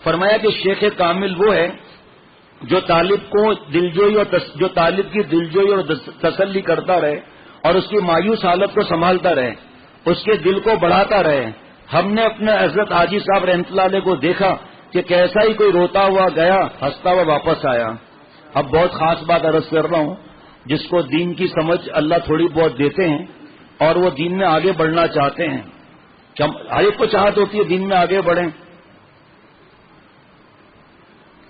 فرمایا کہ شیخ کامل وہ ہے جو طالب کو جو طالب کی دلجوئی اور تسلی کرتا رہے اور اس کی مایوس حالت کو سنبھالتا رہے، اس کے دل کو بڑھاتا رہے۔ ہم نے اپنے حضرت حاجی صاحب رحمۃ اللہ علیہ کو دیکھا کہ کیسا ہی کوئی روتا ہوا گیا، ہنستا ہوا واپس آیا۔ اب بہت خاص بات عرض کر رہا ہوں، جس کو دین کی سمجھ اللہ تھوڑی بہت دیتے ہیں اور وہ دین میں آگے بڑھنا چاہتے ہیں، ہر ایک کو چاہت ہوتی ہے دین میں آگے بڑھیں۔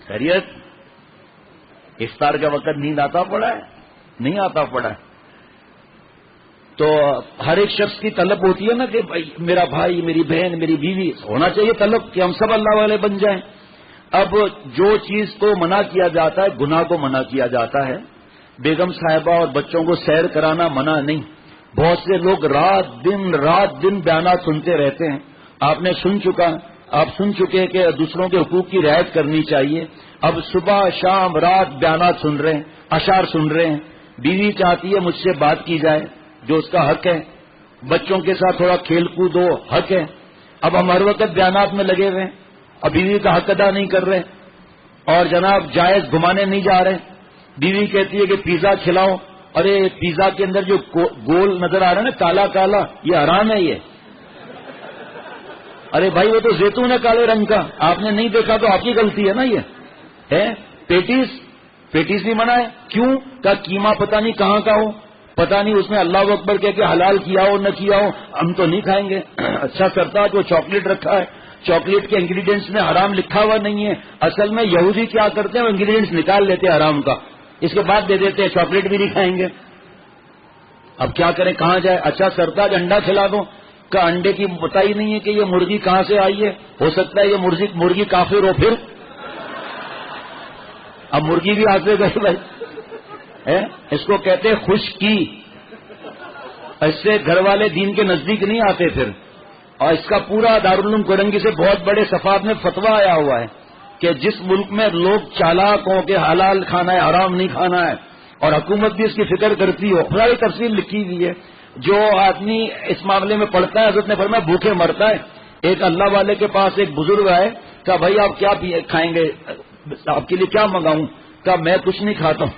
خیریت، افطار کا وقت نیند آتا پڑا ہے؟ نہیں آتا پڑا ہے؟ تو ہر ایک شخص کی طلب ہوتی ہے نا کہ میرا بھائی، میری بہن، میری بیوی، ہونا چاہیے طلب کہ ہم سب اللہ والے بن جائیں۔ اب جو چیز کو منع کیا جاتا ہے، گناہ کو منع کیا جاتا ہے۔ بیگم صاحبہ اور بچوں کو سیر کرانا منع نہیں۔ بہت سے لوگ رات دن بیانات سنتے رہتے ہیں۔ آپ سن چکے کہ دوسروں کے حقوق کی رعایت کرنی چاہیے۔ اب صبح شام رات بیانات سن رہے ہیں، اشعار سن رہے ہیں۔ بیوی چاہتی ہے مجھ سے بات کی جائے، جو اس کا حق ہے۔ بچوں کے ساتھ تھوڑا کھیل کود ہو، حق ہے۔ اب ہم ہر وقت بیانات میں لگے ہوئے ہیں اور بیوی کا حق ادا نہیں کر رہے، اور جناب جائز گھمانے نہیں جا رہے۔ بیوی کہتی ہے کہ پیزا کھلاؤ، ارے پیزا کے اندر جو گول نظر آ رہا ہے نا، کالا کالا، یہ حرام ہے۔ یہ ارے بھائی وہ تو زیتون ہے کالے رنگ کا، آپ نے نہیں دیکھا تو آپ کی غلطی ہے نا۔ یہ ہے پیٹیز بھی منع ہے۔ کیوں؟ کا قیمہ پتہ نہیں کہاں کا ہو، پتہ نہیں اس میں اللہ اکبر کہہ کے حلال کیا ہو نہ کیا ہو، ہم تو نہیں کھائیں گے۔ اچھا کرتا جو چاکلیٹ رکھا ہے، چاکلیٹ کے انگریڈینٹس میں حرام لکھا ہوا نہیں ہے۔ اصل میں یہودی کیا کرتے ہیں، وہ انگریڈینٹس نکال لیتے ہیں حرام کا، اس کے بعد دے دیتے ہیں چاکلیٹ بھی نہیں کھائیں گے۔ اب کیا کریں، کہاں جائے؟ اچھا سرتاج انڈا کھلا دو، کا انڈے کی پتہ ہی نہیں ہے کہ یہ مرغی کہاں سے آئی ہے، ہو سکتا ہے یہ مرغی کافر ہو۔ پھر اب مرغی بھی ہاتھ سے گئی بھائی، اس کو کہتے ہیں خشکی۔ اس سے گھر والے دین کے نزدیک نہیں آتے پھر۔ اور اس کا پورا دارالعلوم کورنگی سے بہت بڑے صفحات میں فتویٰ آیا ہوا ہے کہ جس ملک میں لوگ چالاک ہوں کہ حلال کھانا ہے حرام نہیں کھانا ہے، اور حکومت بھی اس کی فکر کرتی ہو، ساری تفصیل لکھی ہوئی ہے۔ جو آدمی اس معاملے میں پڑھتا ہے، حضرت نے فرمایا بھوکے مرتا ہے۔ ایک اللہ والے کے پاس ایک بزرگ آئے، کہا بھائی آپ کیا کھائیں گے، آپ کے لیے کیا منگاؤں؟ کہا میں کچھ نہیں کھاتا ہوں،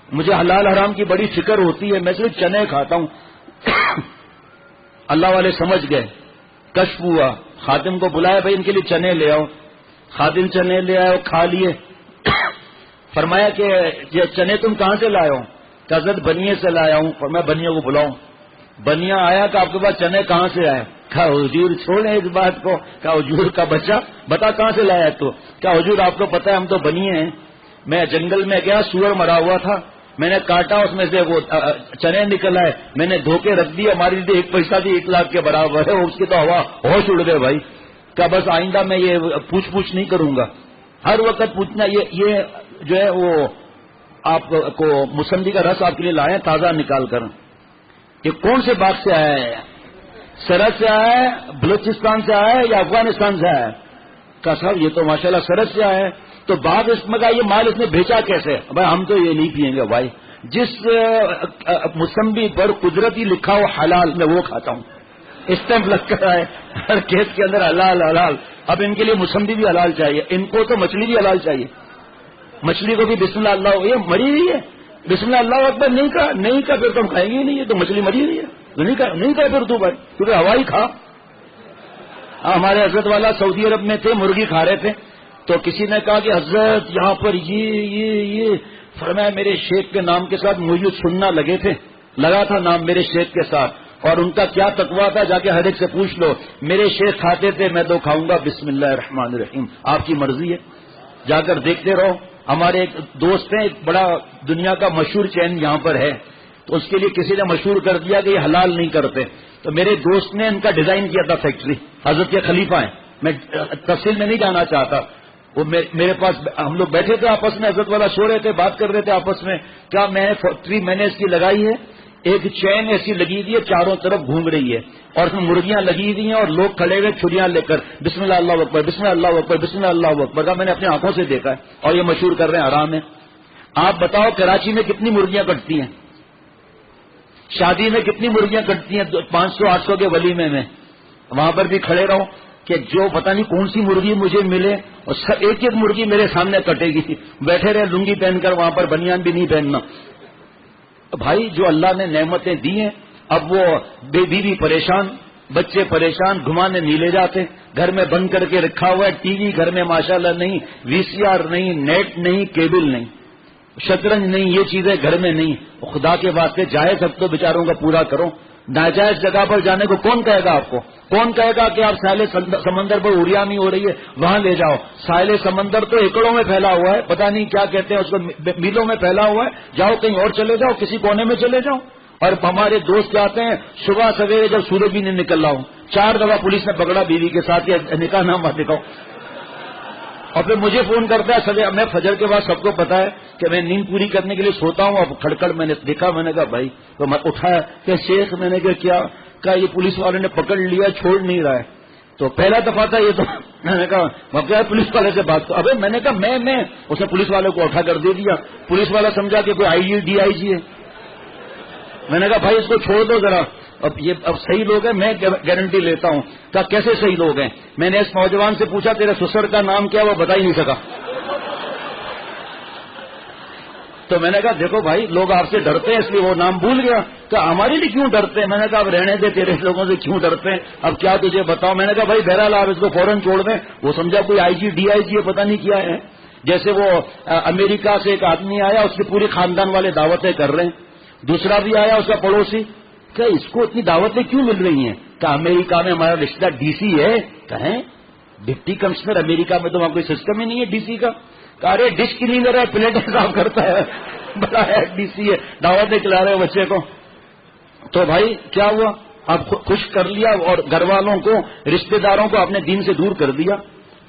مجھے حلال حرام کی بڑی فکر ہوتی ہے، میں صرف چنے کھاتا ہوں۔ اللہ والے سمجھ گئے، کشف ہوا، خادم کو بلایا، بھائی ان کے لیے چنے لے آؤ۔ خادم چنے لے آئے، کھا لیے۔ فرمایا کہ یہ چنے تم کہاں سے لائے ہو؟ کہ حضرت بنیے سے لایا ہوں۔ فرمایا بنیا کو بلاؤ۔ بنیا آیا کہ آپ کے پاس چنے کہاں سے آئے؟ کہا حضور چھوڑیں اس بات کو، کہا حضور کا بچہ بتا کہاں سے لایا تو؟ کہا حضور آپ کو پتا ہے ہم تو بنیے ہیں، میں جنگل میں گیا، سور مرا ہوا تھا، میں نے کاٹا، اس میں سے وہ چنے نکل آئے، میں نے دھو کے رکھ دیا، ہماری لیے 1 پیسہ بھی 1 لاکھ کے برابر ہے، اس کی تو ہوا ہوش اڑ گئے بھائی۔ کہا بس آئندہ میں یہ پوچھ نہیں کروں گا، ہر وقت پوچھنا۔ یہ جو ہے وہ آپ کو موسمبی کا رس آپ کے لیے لائے تازہ نکال کر۔ یہ کون سے باغ سے آیا ہے؟ سرحد سے آیا ہے، بلوچستان سے آیا ہے یا افغانستان سے آیا ہے؟ کہا صاحب یہ تو ماشاءاللہ سرحد سے آیا ہے۔ تو باغ اس میں کا یہ مال اس نے بیچا کیسے؟ بھائی ہم تو یہ نہیں پیئیں گے بھائی، جس موسمبی پر قدرتی لکھا ہو حلال میں وہ کھاتا ہوں، اسٹیمپ لگ کر ہے ہر کیس کے اندر حلال حلال۔ اب ان کے لیے موسمبی بھی حلال چاہیے، ان کو تو مچھلی بھی حلال چاہیے، مچھلی کو بھی بسم اللہ اللہ، یہ مری ہوئی ہے، بسم اللہ اللہ اکبر نہیں کہا پھر تم کھائیں گے ہی نہیں، یہ تو مچھلی مری ہوئی ہے، نہیں کہا پھر تو بھائی، کیونکہ ہوائی کھا۔ ہمارے حضرت والا سعودی عرب میں تھے، مرغی کھا رہے تھے، تو کسی نے کہا کہ حضرت یہاں پر یہ فرمایا میرے شیخ کے نام کے ساتھ مجھے سننا لگا تھا نام میرے شیخ کے ساتھ، اور ان کا کیا تقویٰ تھا جا کے ہر ایک سے پوچھ لو، میرے شیخ کھاتے تھے میں تو کھاؤں گا، بسم اللہ الرحمن الرحیم، آپ کی مرضی ہے، جا کر دیکھتے رہو۔ ہمارے ایک دوست ہیں، ایک بڑا دنیا کا مشہور چین یہاں پر ہے، تو اس کے لیے کسی نے مشہور کر دیا کہ یہ حلال نہیں کرتے، تو میرے دوست نے ان کا ڈیزائن کیا تھا فیکٹری، حضرت کے خلیفہ ہیں، میں تفصیل میں نہیں جانا چاہتا، وہ میرے پاس ہم لوگ بیٹھے تھے آپس میں، حضرت والا سو رہے تھے، بات کر رہے تھے آپس میں، کیا میں نے فیکٹری میں نے اس کی لگائی ہے، ایک چین ایسی لگی ہوئی ہے چاروں طرف گھوم رہی ہے، اور اس میں مرغیاں لگی ہوئی ہیں اور لوگ کھڑے ہوئے چھریاں لے کر بسم اللہ اللہ اکبر بسم اللہ اللہ اکبر بسم اللہ اللہ اکبر کا میں نے اپنی آنکھوں سے دیکھا ہے، اور یہ مشہور کر رہے ہیں حرام ہے۔ آپ بتاؤ کراچی میں کتنی مرغیاں کٹتی ہیں، شادی میں کتنی مرغیاں کٹتی ہیں، 500-800 کے ولیمے میں، وہاں پر بھی کھڑے رہو کہ جو پتہ نہیں کون سی مرغی مجھے ملے اور ایک ایک مرغی میرے سامنے کٹے گی، بیٹھے رہے لنگی پہن کر وہاں پر، بنیان بھی نہیں پہننا۔ بھائی جو اللہ نے نعمتیں دی ہیں، اب وہ بیوی پریشان، بچے پریشان، گھمانے نہیں لے جاتے، گھر میں بند کر کے رکھا ہوا ہے، ٹی وی گھر میں ماشاءاللہ نہیں، وی سی آر نہیں، نیٹ نہیں، کیبل نہیں، شطرنج نہیں، یہ چیزیں گھر میں نہیں۔ خدا کے واسطے جائز حق تو بیچاروں کا پورا کرو۔ ناجائز جگہ پر جانے کو کون کہے گا آپ کو؟ کون کہے گا کہ آپ ساحل سمندر پر اوریانی ہو رہی ہے وہاں لے جاؤ؟ ساحل سمندر تو ایکڑوں میں پھیلا ہوا ہے، پتہ نہیں کیا کہتے ہیں اس کو، میلوں میں پھیلا ہوا ہے، جاؤ کہیں اور چلے جاؤ، کسی کونے میں چلے جاؤ۔ اور ہمارے دوست آتے ہیں صبح سویرے جب سورج بھی نہیں نکل رہا ہوں، 4 دفعہ پولیس نے پکڑا بیوی کے ساتھ، یہ نکاح نامہ دکھاؤ، اور پھر مجھے فون کرتا ہے سویرے۔ میں فجر کے بعد سب کو پتا ہے کہ میں نیند پوری کرنے کے لیے سوتا ہوں، اب کھڑکڑ میں نے دیکھا، میں نے کہا بھائی، تو میں اٹھایا کہ شیخ، میں نے کہا یہ پولیس والے نے پکڑ لیا، چھوڑ نہیں رہا ہے۔ تو پہلا دفعہ تھا یہ، تو میں نے کہا میں کیا پولیس والے سے بات کروں؟ ابے میں نے کہا میں اس نے پولیس والے کو اٹھا کر دے دیا، پولیس والا سمجھا کہ کوئی آئی جی ڈی آئی جی ہے۔ میں نے کہا بھائی اس کو چھوڑ دو ذرا، اب صحیح لوگ ہیں، میں گارنٹی لیتا ہوں۔ کہا کیسے صحیح لوگ ہیں؟ میں نے اس نوجوان سے پوچھا تیرے سسر کا نام کیا؟ وہ بتا ہی نہیں سکا۔ تو میں نے کہا دیکھو بھائی، لوگ آپ سے ڈرتے ہیں اس لیے وہ نام بھول گیا۔ کہ ہمارے لیے کیوں ڈرتے ہیں؟ میں نے کہا اب رہنے دے، تیرے لوگوں سے کیوں ڈرتے ہیں؟ اب کیا تجھے بتاؤ؟ میں نے کہا بھائی بہرحال آپ اس کو فوراً چھوڑ دیں۔ وہ سمجھا کوئی آئی جی ڈی آئی جی ہے، پتہ نہیں کیا ہے۔ جیسے وہ امریکہ سے ایک آدمی آیا، اس کے پورے خاندان والے دعوتیں کر رہے ہیں، دوسرا بھی آیا اس کا پڑوسی، کہ اس کو اتنی دعوتیں کیوں مل رہی ہیں؟ کہ امریکہ میں ہمارا رشتہ ڈی سی ہے۔ کہیں ڈپٹی کمشنر امریکہ میں تو وہاں کوئی سسٹم ہی نہیں ہے ڈی سی کا۔ کہ ارے ڈش کلینر ہے، پلیٹ صاف کرتا ہے، بڑا ہے ڈی سی ہے، دعوتیں کھلا رہے ہو بچے کو۔ تو بھائی کیا ہوا؟ اب خوش کر لیا اور گھر والوں کو، رشتہ داروں کو اپنے دین سے دور کر دیا۔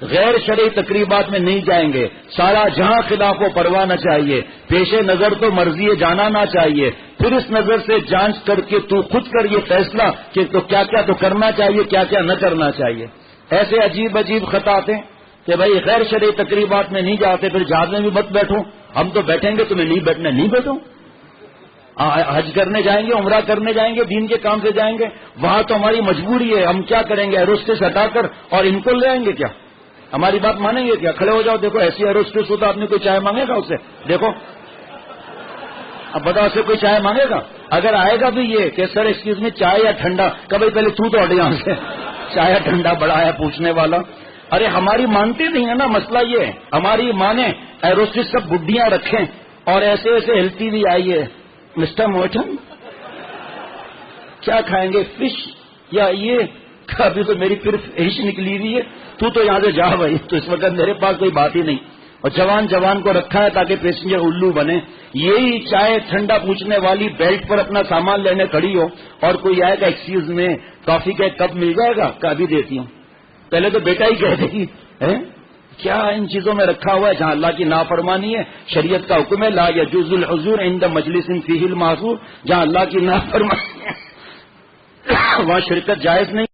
غیر شرعی تقریبات میں نہیں جائیں گے، سارا جہاں خلاف و پرواہ نہ چاہیے، پیش نظر تو مرضی جانا نہ چاہیے، پھر اس نظر سے جانچ کر کے تو خود کر یہ فیصلہ کہ تو کیا کیا تو کرنا چاہیے، کیا کیا نہ کرنا چاہیے۔ ایسے عجیب عجیب خطاط ہیں کہ بھائی غیر شرعی تقریبات میں نہیں جاتے، پھر جہاز میں بھی مت بیٹھو، ہم تو بیٹھیں گے تمہیں نہیں بیٹھنا، نہیں بیٹھو۔ حج کرنے جائیں گے، عمرہ کرنے جائیں گے، دین کے کام سے جائیں گے، وہاں تو ہماری مجبوری ہے، ہم کیا کریں گے؟ ایروسٹس ہٹا کر اور ان کو لے آئیں گے کیا؟ ہماری بات مانیں گے کیا؟ کھڑے ہو جاؤ، دیکھو ایسی ایروسٹس ہو تو آپ نے کوئی چائے مانگے گا اسے؟ دیکھو اب بتاؤ اسے کوئی چائے مانگے گا؟ اگر آئے گا بھی یہ کہ سر ایکسکیوز میں چائے یا ٹھنڈا، کبھی پہلے تو ہٹ یہاں سے، چائے یا ٹھنڈا بڑا ہے پوچھنے والا۔ ارے ہماری مانتے نہیں ہے نا، مسئلہ یہ ہے، ہماری مانیں، ایروسٹس سب بڈیاں رکھیں اور ایسے ایسے ہلتی ہوئی آئیے، مسٹر موٹن کیا کھائیں گے؟ فش یا یہ؟ ابھی تو میری پھر فش نکلی ہوئی ہے، تو یہاں سے جا بھائی، تو اس وقت میرے پاس کوئی بات ہی نہیں۔ اور جوان کو رکھا ہے تاکہ پیسنجر الو بنے، یہی چائے ٹھنڈا پوچھنے والی بیلٹ پر اپنا سامان لینے کھڑی ہو اور کوئی آئے گا ایکسکیوز میں کافی کا ایک کپ مل جائے گا، کہ ابھی دیتی ہوں، پہلے تو بیٹا ہی کہہ دے گی کیا ان چیزوں میں رکھا ہوا ہے جہاں اللہ کی نافرمانی ہے، شریعت کا حکم ہے لا یجوز الحضور عند مجلس فیہ المعذور، جہاں اللہ کی نافرمانی ہے وہاں شرکت جائز نہیں۔